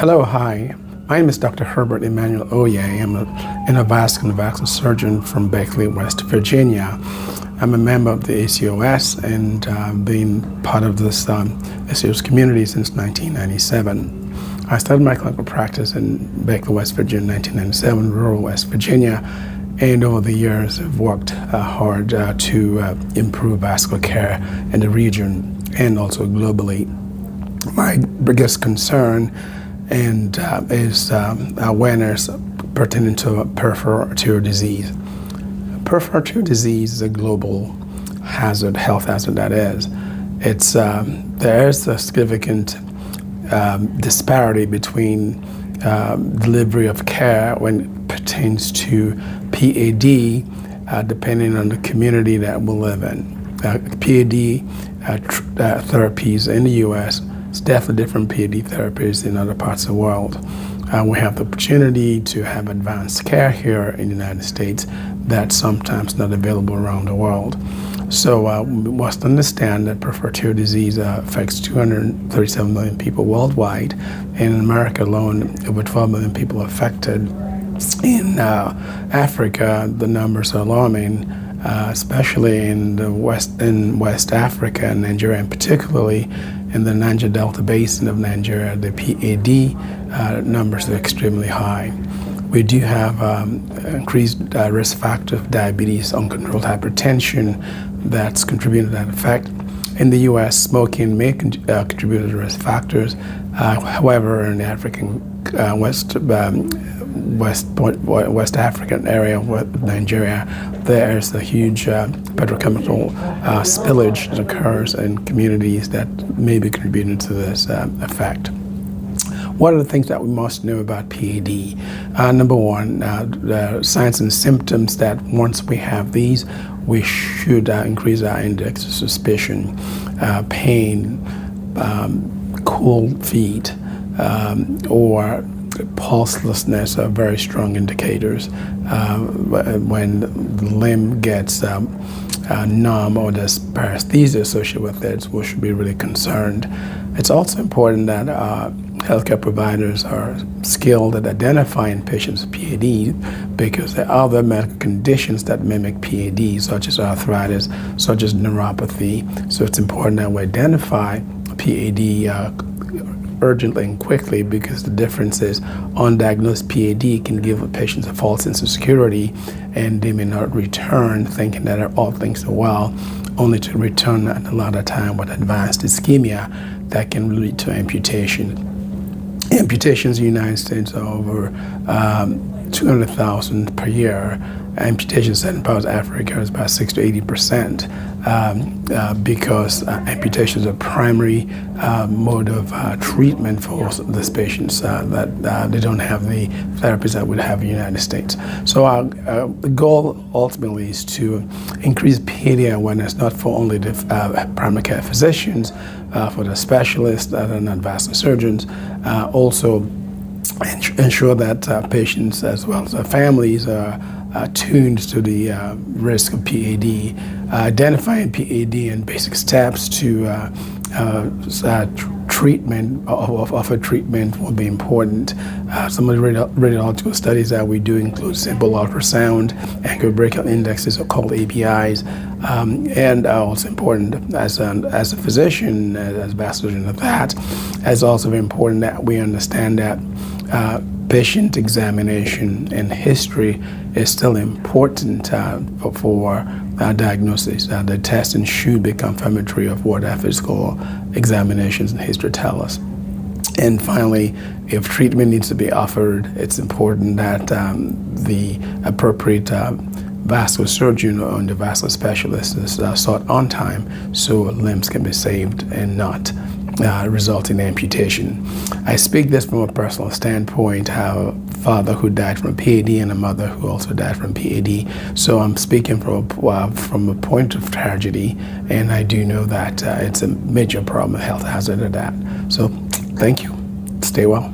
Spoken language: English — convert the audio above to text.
Hello, hi. My name is Dr. Herbert Oye. I'm an endovascular and vascular surgeon from Beckley, West Virginia. I'm a member of the ACOS and been part of this ACOS community since 1997. I started my clinical practice in Beckley, West Virginia in 1997, rural West Virginia, and over the years have worked hard to improve vascular care in the region and also globally. My biggest concern is awareness pertaining to peripheral artery disease. Peripheral artery disease is a global hazard, health hazard that is. There is a significant disparity between delivery of care when it pertains to PAD, depending on the community that we live in. PAD therapies in the U.S. It's definitely different PAD therapies in other parts of the world. We have the opportunity to have advanced care here in the United States that's sometimes not available around the world. So we must understand that peripheral artery disease affects 237 million people worldwide. In America alone, over 12 million people are affected. In Africa, the numbers are alarming, especially in West Africa and Nigeria, and particularly in the Niger Delta Basin of Nigeria. The PAD numbers are extremely high. We do have increased risk factor of diabetes, uncontrolled hypertension that's contributing to that effect. In the U.S., smoking may contribute to risk factors. However, in the African West African area of Nigeria, there is a huge petrochemical spillage that occurs in communities that may be contributing to this effect. What are the things that we must know about PAD? Number one, the signs and symptoms that once we have these, we should increase our index of suspicion. Pain, cold feet, or pulselessness are very strong indicators. When the limb gets numb or there's paresthesia associated with it, we should be really concerned. It's also important that healthcare providers are skilled at identifying patients with PAD, because there are other medical conditions that mimic PAD, such as arthritis, such as neuropathy. So it's important that we identify PAD urgently and quickly, because the difference is undiagnosed PAD can give patients a false sense of security, and they may not return thinking that all things are well, only to return at a lot of time with advanced ischemia that can lead to amputation. Amputations in the United States are over 200,000 per year. Amputations in parts of Africa is about 60 to 80%, because amputations are primary mode of treatment for these patients that they don't have the therapies that we have in the United States. So the goal ultimately is to increase PAD awareness, not for only the primary care physicians, for the specialists that are not vascular surgeons, also ensure that patients as well as their families are tuned to the risk of PAD, identifying PAD and basic steps to treatment of a treatment will be important. Some of the radiological studies that we do include simple ultrasound, anchor brachial indexes, are called ABIs, and are also important as a physician, as vascular surgeon of that. It's also very important that we understand that patient examination and history is still important for diagnosis. The testing should be confirmatory of what our physical examinations and history tell us. And finally, if treatment needs to be offered, it's important that the appropriate vascular surgeon or endovascular specialist is sought on time, so limbs can be saved and not result in amputation. I speak this from a personal standpoint. I have a father who died from PAD and a mother who also died from PAD. So I'm speaking from a point of tragedy, and I do know that it's a major problem, a health hazard of that. So thank you. Stay well.